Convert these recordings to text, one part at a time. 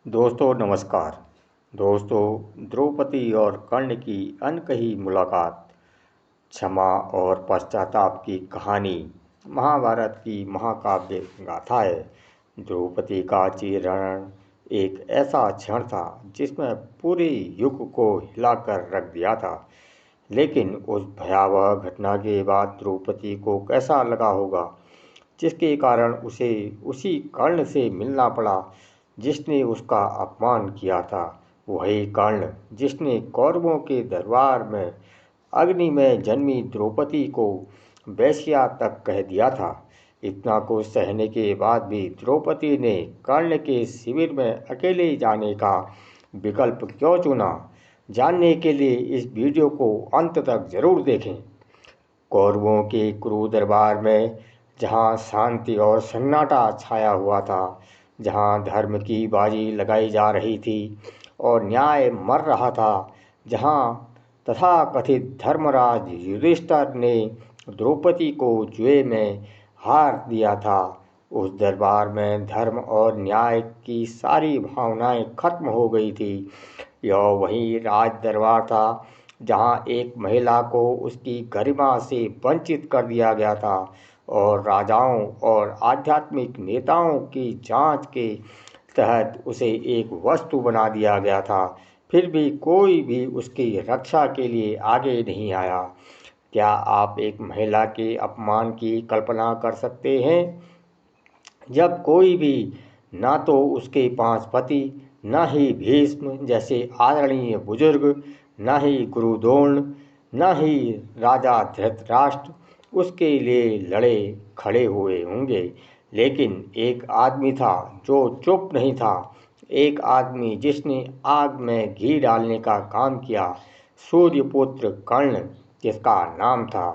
दोस्तों नमस्कार। दोस्तों, द्रौपदी और कर्ण की अनकही मुलाकात, क्षमा और पश्चाताप की कहानी महाभारत की महाकाव्य गाथा है। द्रौपदी का चीरहरण एक ऐसा क्षण था जिसमें पूरे युग को हिलाकर रख दिया था। लेकिन उस भयावह घटना के बाद द्रौपदी को कैसा लगा होगा, जिसके कारण उसे उसी कर्ण से मिलना पड़ा जिसने उसका अपमान किया था। वही कर्ण जिसने कौरवों के दरबार में अग्नि में जन्मी द्रौपदी को वेश्या तक कह दिया था। इतना कुछ सहने के बाद भी द्रौपदी ने कर्ण के शिविर में अकेले जाने का विकल्प क्यों चुना, जानने के लिए इस वीडियो को अंत तक जरूर देखें। कौरवों के क्रूर दरबार में जहाँ शांति और सन्नाटा छाया हुआ था, जहाँ धर्म की बाजी लगाई जा रही थी और न्याय मर रहा था, जहाँ तथाकथित धर्मराज युधिष्ठिर ने द्रौपदी को जुए में हार दिया था, उस दरबार में धर्म और न्याय की सारी भावनाएं खत्म हो गई थी। यह वही राज दरबार था जहाँ एक महिला को उसकी गरिमा से वंचित कर दिया गया था और राजाओं और आध्यात्मिक नेताओं की जांच के तहत उसे एक वस्तु बना दिया गया था। फिर भी कोई भी उसकी रक्षा के लिए आगे नहीं आया। क्या आप एक महिला के अपमान की कल्पना कर सकते हैं, जब कोई भी, ना तो उसके पांच पति, न ही भीष्म जैसे आदरणीय बुजुर्ग, न ही गुरु द्रोण, न ही राजा धृतराष्ट्र उसके लिए लड़े खड़े हुए होंगे। लेकिन एक आदमी था जो चुप नहीं था, एक आदमी जिसने आग में घी डालने का काम किया, सूर्यपुत्र कर्ण, जिसका नाम था।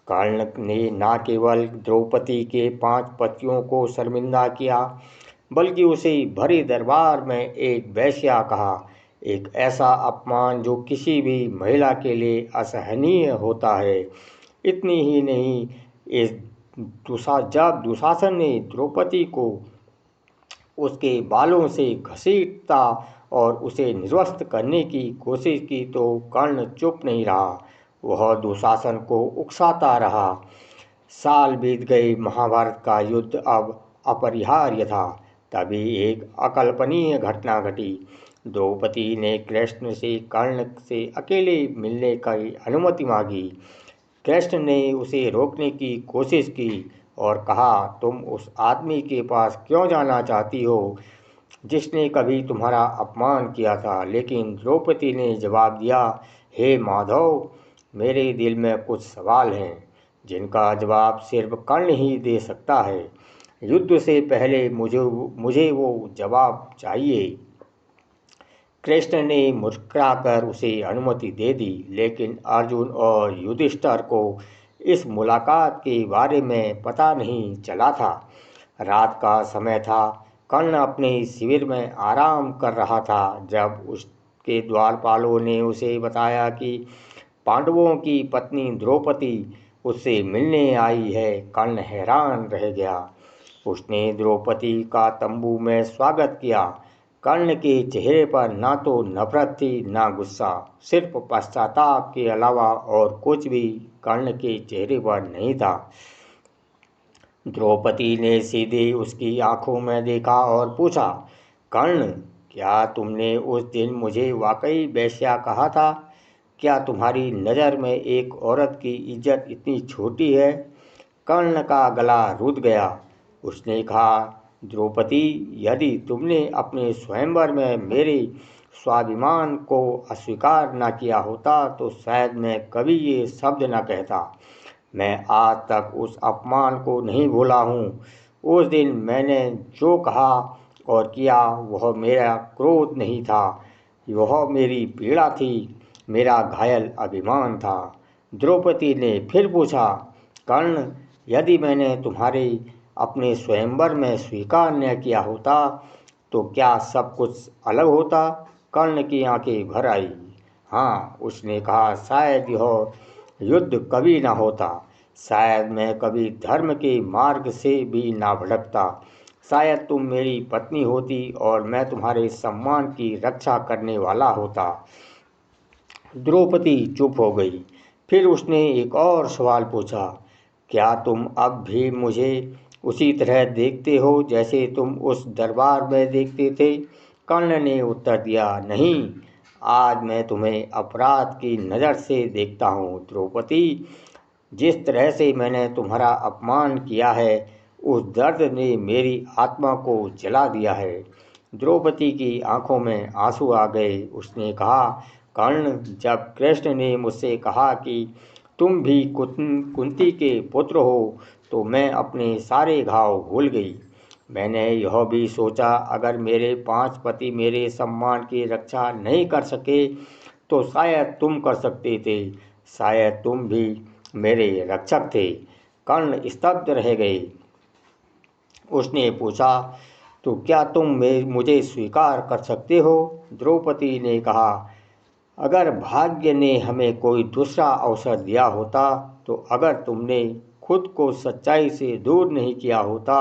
कर्ण ने न केवल द्रौपदी के पांच पतियों को शर्मिंदा किया, बल्कि उसे भरे दरबार में एक वेश्या कहा। एक ऐसा अपमान जो किसी भी महिला के लिए असहनीय होता है। इतनी ही नहीं, इस जब दुशासन ने द्रौपदी को उसके बालों से घसीटता और उसे निरस्त करने की कोशिश की तो कर्ण चुप नहीं रहा। वह दुशासन को उकसाता रहा। साल बीत गए, महाभारत का युद्ध अब अपरिहार्य था। तभी एक अकल्पनीय घटना घटी। द्रौपदी ने कृष्ण से कर्ण से अकेले मिलने की अनुमति मांगी। कृष्ण ने उसे रोकने की कोशिश की और कहा, तुम उस आदमी के पास क्यों जाना चाहती हो जिसने कभी तुम्हारा अपमान किया था। लेकिन द्रौपदी ने जवाब दिया, हे माधव, मेरे दिल में कुछ सवाल हैं जिनका जवाब सिर्फ कर्ण ही दे सकता है। युद्ध से पहले मुझे वो जवाब चाहिए। कृष्ण ने मुस्कुराकर उसे अनुमति दे दी, लेकिन अर्जुन और युधिष्ठिर को इस मुलाकात के बारे में पता नहीं चला था। रात का समय था। कर्ण अपने शिविर में आराम कर रहा था जब उसके द्वारपालों ने उसे बताया कि पांडवों की पत्नी द्रौपदी उससे मिलने आई है। कर्ण हैरान रह गया। उसने द्रौपदी का तंबू में स्वागत किया। कर्ण के चेहरे पर ना तो नफरत थी ना गुस्सा, सिर्फ पश्चाताप के अलावा और कुछ भी कर्ण के चेहरे पर नहीं था। द्रौपदी ने सीधे उसकी आंखों में देखा और पूछा, कर्ण, क्या तुमने उस दिन मुझे वाकई वेश्या कहा था? क्या तुम्हारी नज़र में एक औरत की इज्जत इतनी छोटी है? कर्ण का गला रुध गया। उसने कहा, द्रौपदी, यदि तुमने अपने स्वयंवर में मेरे स्वाभिमान को अस्वीकार न किया होता तो शायद मैं कभी ये शब्द न कहता। मैं आज तक उस अपमान को नहीं भूला हूँ। उस दिन मैंने जो कहा और किया वह मेरा क्रोध नहीं था, वह मेरी पीड़ा थी, मेरा घायल अभिमान था। द्रौपदी ने फिर पूछा, कर्ण, यदि मैंने तुम्हारे अपने स्वयंवर में स्वीकार न किया होता तो क्या सब कुछ अलग होता? कर्ण की आंखें भर आई। हाँ, उसने कहा, शायद यह युद्ध कभी ना होता, शायद मैं कभी धर्म के मार्ग से भी ना भटकता, शायद तुम मेरी पत्नी होती और मैं तुम्हारे सम्मान की रक्षा करने वाला होता। द्रौपदी चुप हो गई। फिर उसने एक और सवाल पूछा, क्या तुम अब भी मुझे उसी तरह देखते हो जैसे तुम उस दरबार में देखते थे? कर्ण ने उत्तर दिया, नहीं, आज मैं तुम्हें अपराध की नज़र से देखता हूँ द्रौपदी। जिस तरह से मैंने तुम्हारा अपमान किया है, उस दर्द ने मेरी आत्मा को जला दिया है। द्रौपदी की आंखों में आंसू आ गए। उसने कहा, कर्ण, जब कृष्ण ने मुझसे कहा कि तुम भी कुंती के पुत्र हो, तो मैं अपने सारे घाव भूल गई। मैंने यह भी सोचा, अगर मेरे 5 पति मेरे सम्मान की रक्षा नहीं कर सके तो शायद तुम कर सकते थे। शायद तुम भी मेरे रक्षक थे। कर्ण स्तब्ध रह गए। उसने पूछा, तो क्या तुम मुझे स्वीकार कर सकते हो? द्रौपदी ने कहा, अगर भाग्य ने हमें कोई दूसरा अवसर दिया होता, तो अगर तुमने खुद को सच्चाई से दूर नहीं किया होता,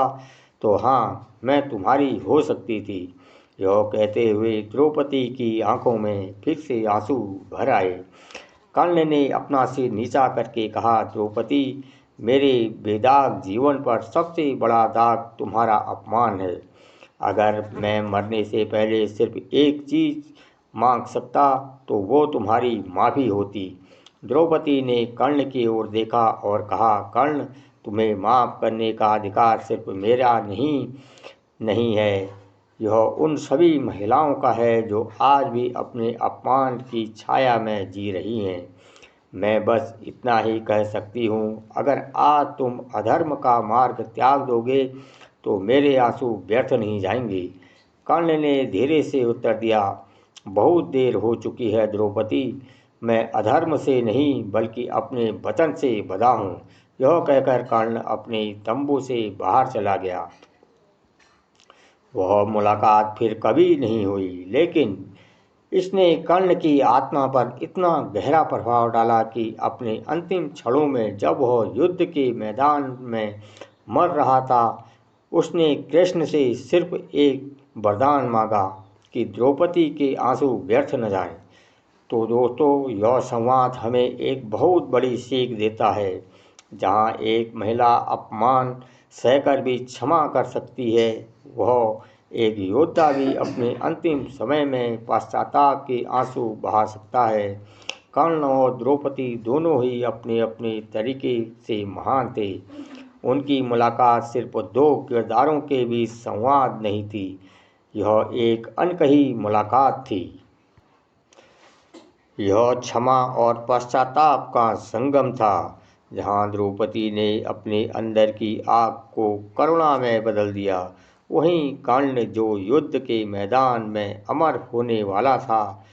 तो हाँ, मैं तुम्हारी हो सकती थी। यह कहते हुए द्रौपदी की आंखों में फिर से आंसू भर आए। कर्ण ने अपना सिर नीचा करके कहा, द्रौपदी, मेरे बेदाग जीवन पर सबसे बड़ा दाग तुम्हारा अपमान है। अगर मैं मरने से पहले सिर्फ एक चीज़ मांग सकता तो वो तुम्हारी माफ़ी होती। द्रौपदी ने कर्ण की ओर देखा और कहा, कर्ण, तुम्हें माफ़ करने का अधिकार सिर्फ मेरा नहीं है, यह उन सभी महिलाओं का है जो आज भी अपने अपमान की छाया में जी रही हैं। मैं बस इतना ही कह सकती हूँ, अगर आज तुम अधर्म का मार्ग त्याग दोगे तो मेरे आंसू व्यर्थ नहीं जाएंगे। कर्ण ने धीरे से उत्तर दिया, बहुत देर हो चुकी है द्रौपदी, मैं अधर्म से नहीं बल्कि अपने वचन से बंधा हूँ। यह कहकर कर्ण अपने तंबू से बाहर चला गया। वह मुलाकात फिर कभी नहीं हुई, लेकिन इसने कर्ण की आत्मा पर इतना गहरा प्रभाव डाला कि अपने अंतिम क्षणों में जब वह युद्ध के मैदान में मर रहा था, उसने कृष्ण से सिर्फ एक वरदान मांगा कि द्रौपदी के आंसू व्यर्थ न जाएं। तो दोस्तों, यह संवाद हमें एक बहुत बड़ी सीख देता है। जहाँ एक महिला अपमान सहकर भी क्षमा कर सकती है, वह एक योद्धा भी अपने अंतिम समय में पश्चाताप के आंसू बहा सकता है। कर्ण और द्रौपदी दोनों ही अपने अपने तरीके से महान थे। उनकी मुलाकात सिर्फ दो किरदारों के बीच संवाद नहीं थी, यह एक अनकही मुलाकात थी। यह क्षमा और पश्चाताप का संगम था, जहाँ द्रौपदी ने अपने अंदर की आग को करुणा में बदल दिया, वहीं कर्ण, जो युद्ध के मैदान में अमर होने वाला था,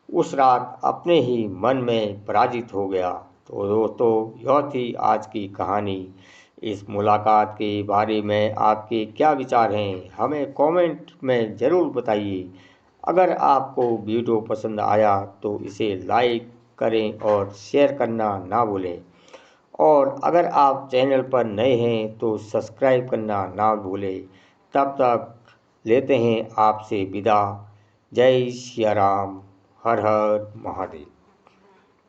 उस रात अपने ही मन में पराजित हो गया। तो दोस्तों, यह थी आज की कहानी। इस मुलाकात के बारे में आपके क्या विचार हैं, हमें कमेंट में ज़रूर बताइए। अगर आपको वीडियो पसंद आया तो इसे लाइक करें और शेयर करना ना भूलें। और अगर आप चैनल पर नए हैं तो सब्सक्राइब करना ना भूलें। तब तक लेते हैं आपसे विदा। जय सिया राम। हर हर महादेव।